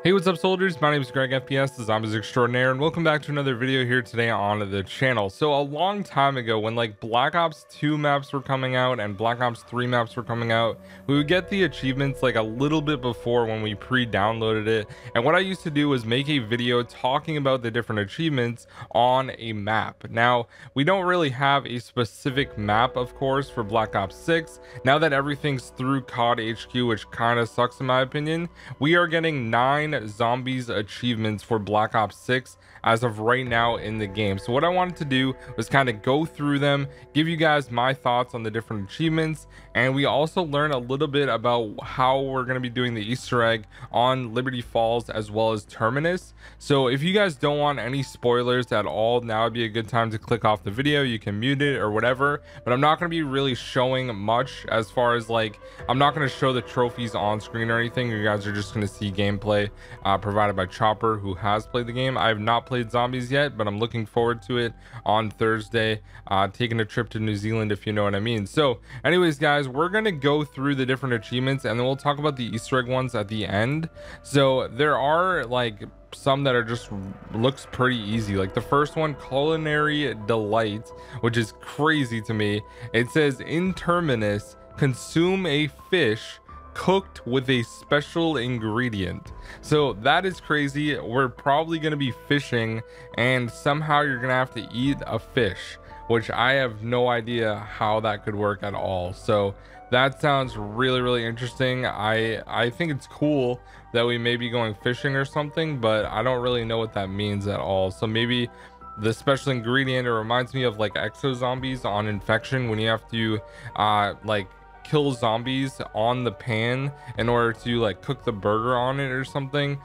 Hey, what's up, soldiers? My name is GregFPS, the Zombies Extraordinaire, and welcome back to another video here today on the channel. So a long time ago, when like Black Ops 2 maps were coming out and Black Ops 3 maps were coming out, we would get the achievements like a little bit before when we pre-downloaded it. And what I used to do was make a video talking about the different achievements on a map. Now, we don't really have a specific map, of course, for Black Ops 6. Now that everything's through COD HQ, which kind of sucks in my opinion, we are getting 9 zombies achievements for Black Ops 6 as of right now in the game. So what I wanted to do was kind of go through them, give you guys my thoughts on the different achievements, and we also learn a little bit about how we're going to be doing the Easter egg on Liberty Falls as well as Terminus. So if you guys don't want any spoilers at all, now would be a good time to click off the video. You can mute it or whatever, but I'm not going to be really showing much as far as like, I'm not going to show the trophies on screen or anything. You guys are just going to see gameplay provided by Chopper, who has played the game. I have not played zombies yet, but I'm looking forward to it on Thursday, taking a trip to New Zealand, if you know what I mean. So anyways, guys, we're going to go through the different achievements and then we'll talk about the Easter egg ones at the end. So there are like some that are just looks pretty easy. Like the first one, Culinary Delight, which is crazy to me. It says, in Terminus, consume a fish cooked with a special ingredient. So that is crazy. We're probably going to be fishing and somehow you're going to have to eat a fish, which I have no idea how that could work at all. So that sounds really interesting. I think it's cool that we may be going fishing or something, but I don't really know what that means at all. So maybe the special ingredient, it reminds me of like exo zombies on Infection, when you have to like kill zombies on the pan in order to like cook the burger on it or something.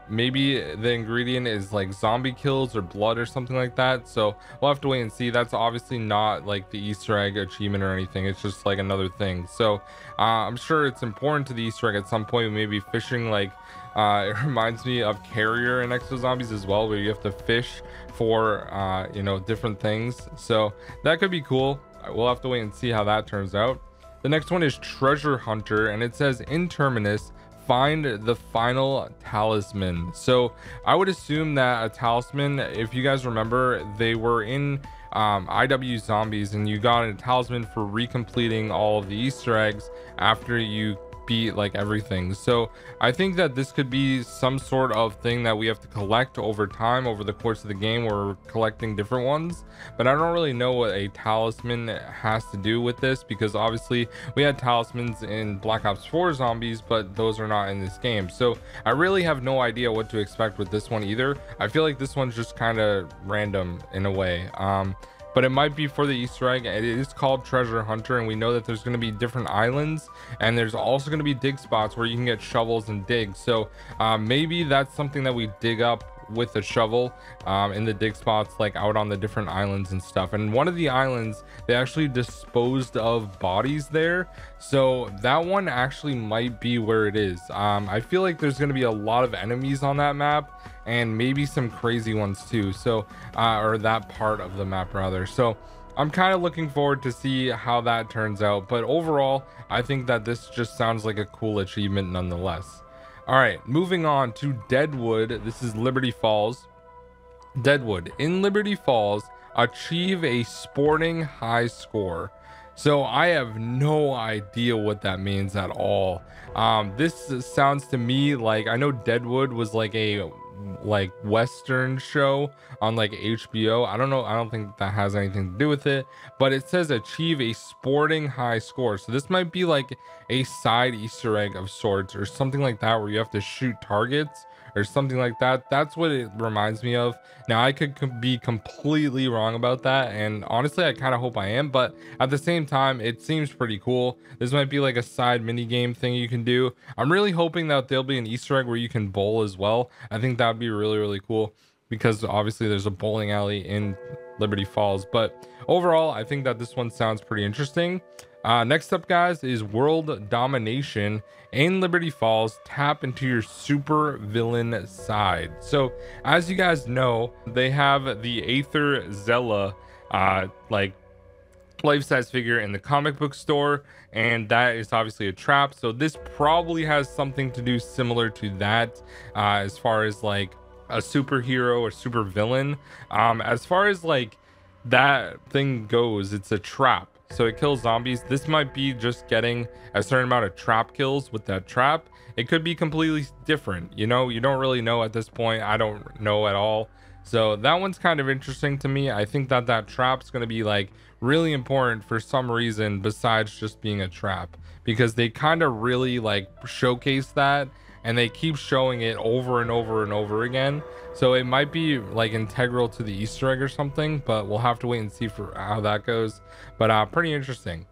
Maybe the ingredient is like zombie kills or blood or something like that. So we'll have to wait and see. That's obviously not like the Easter egg achievement or anything. It's just like another thing. So I'm sure it's important to the Easter egg at some point. Maybe fishing, like it reminds me of Carrier and Exo Zombies as well, where you have to fish for you know, different things. So that could be cool. We'll have to wait and see how that turns out. The next one is Treasure Hunter, and it says, in Terminus, find the final talisman. So I would assume that a talisman, if you guys remember, they were in IW Zombies, and you got a talisman for recompleting all of the Easter eggs after you beat like everything. So I think that this could be some sort of thing that we have to collect over time, over the course of the game. We're collecting different ones, but I don't really know what a talisman has to do with this, because obviously we had talismans in Black Ops 4 zombies, but those are not in this game. So I really have no idea what to expect with this one either. I feel like this one's just kind of random in a way. But it might be for the Easter egg. It is called Treasure Hunter, and we know that there's going to be different islands, and there's also going to be dig spots where you can get shovels and dig. So maybe that's something that we dig up with a shovel in the dig spots, like out on the different islands and stuff. And one of the islands, they actually disposed of bodies there, so that one actually might be where it is. I feel like there's going to be a lot of enemies on that map, and maybe some crazy ones too. So or that part of the map rather. So I'm kind of looking forward to see how that turns out, but overall I think that this just sounds like a cool achievement nonetheless. All right, moving on to Deadwood. This is Liberty Falls. Deadwood, in Liberty Falls, achieve a sporting high score. So I have no idea what that means at all. This sounds to me like, I know Deadwood was like a Western show on like HBO. I don't know, I don't think that has anything to do with it, but it says achieve a sporting high score. So this might be like a side Easter egg of sorts or something like that, where you have to shoot targets or something like that. That's what it reminds me of. Now I could be completely wrong about that, and honestly I kind of hope I am, but at the same time it seems pretty cool. This might be like a side mini game thing you can do. I'm really hoping that there'll be an Easter egg where you can bowl as well. I think that'd be really cool, because obviously there's a bowling alley in Liberty Falls. But overall I think that this one sounds pretty interesting. Next up, guys, is World Domination. In Liberty Falls, tap into your super villain side. So as you guys know, they have the Aether Zella like life-size figure in the comic book store, and that is obviously a trap. So this probably has something to do similar to that, as far as like a superhero or super villain. As far as like that thing goes, it's a trap, so it kills zombies. This might be just getting a certain amount of trap kills with that trap. It could be completely different, you know. You don't really know at this point. I don't know at all. So that one's kind of interesting to me. I think that that trap's going to be like really important for some reason besides just being a trap, because they kind of really like showcase that, and they keep showing it over and over and over again. So it might be like integral to the Easter egg or something, but we'll have to wait and see for how that goes. But pretty interesting.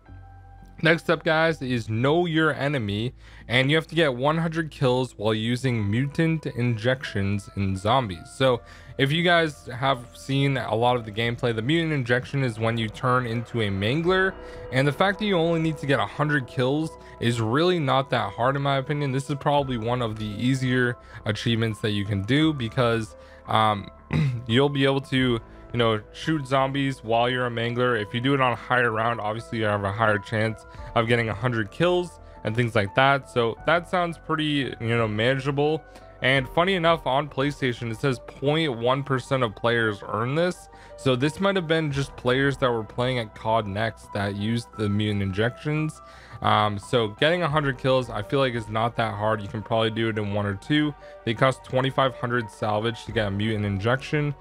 Next up, guys, is Know Your Enemy, and you have to get 100 kills while using mutant injections in zombies. So if you guys have seen a lot of the gameplay, the mutant injection is when you turn into a mangler, and the fact that you only need to get 100 kills is really not that hard in my opinion. This is probably one of the easier achievements that you can do, because you'll be able to, you know, shoot zombies while you're a mangler. If you do it on a higher round, obviously you have a higher chance of getting 100 kills and things like that. So that sounds pretty, you know, manageable. And funny enough, on PlayStation, it says 0.1% of players earn this. So this might have been just players that were playing at COD Next that used the mutant injections. So getting 100 kills, I feel like is not that hard. You can probably do it in 1 or 2. They cost 2,500 salvage to get a mutant injection,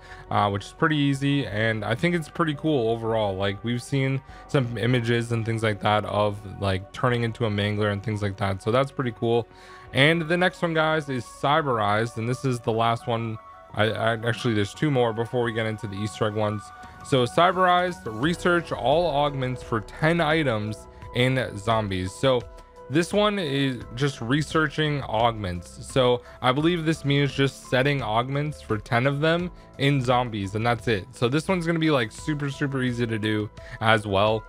which is pretty easy. And I think it's pretty cool overall. Like, we've seen some images and things like that of like turning into a mangler and things like that. So that's pretty cool. And the next one, guys, is Cyberized, and this is the last one. I actually, there's 2 more before we get into the Easter egg ones. So Cyberized, research all augments for 10 items in zombies. So this one is just researching augments. So I believe this means just setting augments for 10 of them in zombies, and that's it. So this one's going to be like super easy to do as well.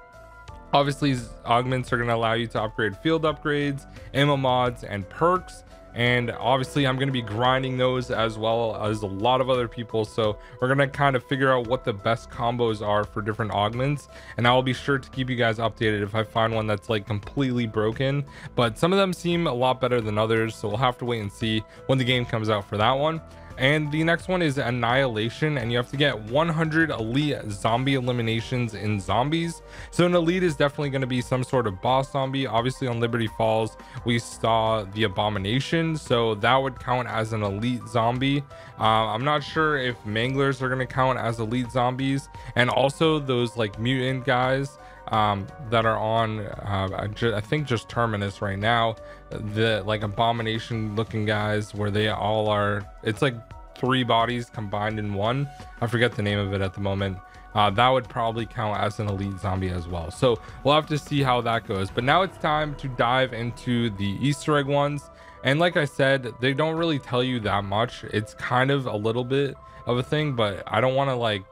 Obviously, augments are going to allow you to upgrade field upgrades, ammo mods, and perks. And obviously, I'm going to be grinding those as well as a lot of other people. So we're going to kind of figure out what the best combos are for different augments. And I'll be sure to keep you guys updated if I find one that's like completely broken. But some of them seem a lot better than others. So we'll have to wait and see when the game comes out for that one. And the next one is Annihilation, and you have to get 100 elite zombie eliminations in zombies. So an elite is definitely going to be some sort of boss zombie. Obviously on Liberty Falls we saw the Abomination, so that would count as an elite zombie. I'm not sure if manglers are going to count as elite zombies, and also those like mutant guys that are on I think just Terminus right now, the like Abomination looking guys, where they all are, it's like 3 bodies combined in one. I forget the name of it at the moment. That would probably count as an elite zombie as well. So we'll have to see how that goes. But now it's time to dive into the Easter egg ones. And like I said, they don't really tell you that much. It's kind of a little bit of a thing, but I don't want to like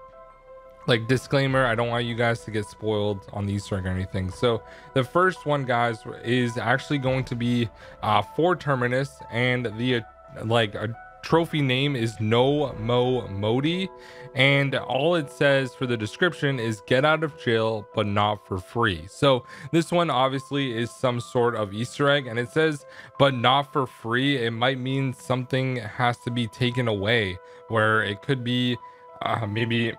disclaimer, I don't want you guys to get spoiled on the Easter egg or anything. So the first one, guys, is actually going to be for Terminus, and the like a trophy name is No Mo Modi, and all it says for the description is get out of jail but not for free. So this one obviously is some sort of Easter egg, and it says but not for free. It might mean something has to be taken away, where it could be maybe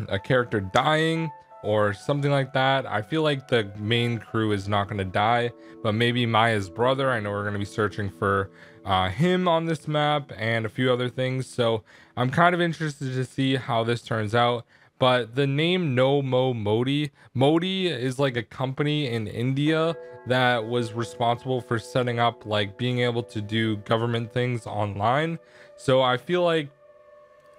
a character dying or something like that. I feel like the main crew is not going to die, but maybe Maya's brother. I know we're going to be searching for him on this map and a few other things, so I'm kind of interested to see how this turns out. But the name No Mo Modi is like a company in India that was responsible for setting up like being able to do government things online. So I feel like,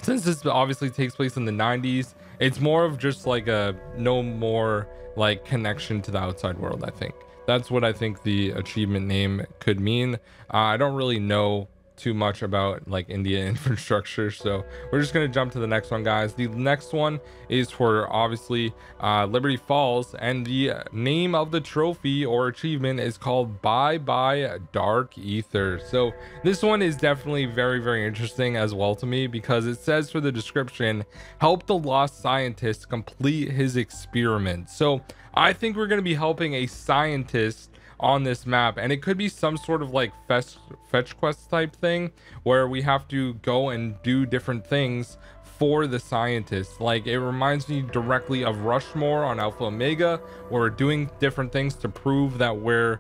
since this obviously takes place in the 90s, it's more of just like a no more like connection to the outside world. I think that's what I think the achievement name could mean. I don't really know too much about like India infrastructure, so we're just going to jump to the next one, guys. The next one is for obviously Liberty Falls, and the name of the trophy or achievement is called Bye Bye Dark Ether. So this one is definitely very, very interesting as well to me, because it says for the description, help the lost scientist complete his experiment. So I think we're going to be helping a scientist on this map, and it could be some sort of like fetch quest type thing where we have to go and do different things for the scientists. Like, it reminds me directly of Rushmore on Alpha Omega, where we're doing different things to prove that we're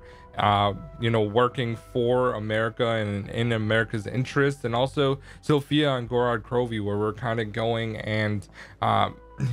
you know, working for America and in America's interest. And also Sophia and Gorod Krovi, where we're kind of going and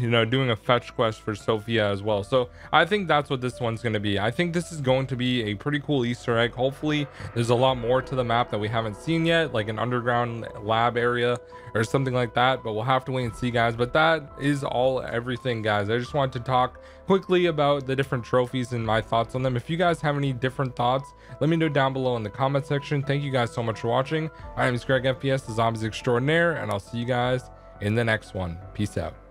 you know, doing a fetch quest for Sophia as well. So I think that's what this one's going to be. I think this is going to be a pretty cool Easter egg. Hopefully there's a lot more to the map that we haven't seen yet, like an underground lab area or something like that, but we'll have to wait and see, guys. But that is everything, guys. I just wanted to talk quickly about the different trophies and my thoughts on them. If you guys have any different thoughts, let me know down below in the comment section. Thank you guys so much for watching. My name is GregFPS, the Zombies Extraordinaire, and I'll see you guys in the next one. Peace out.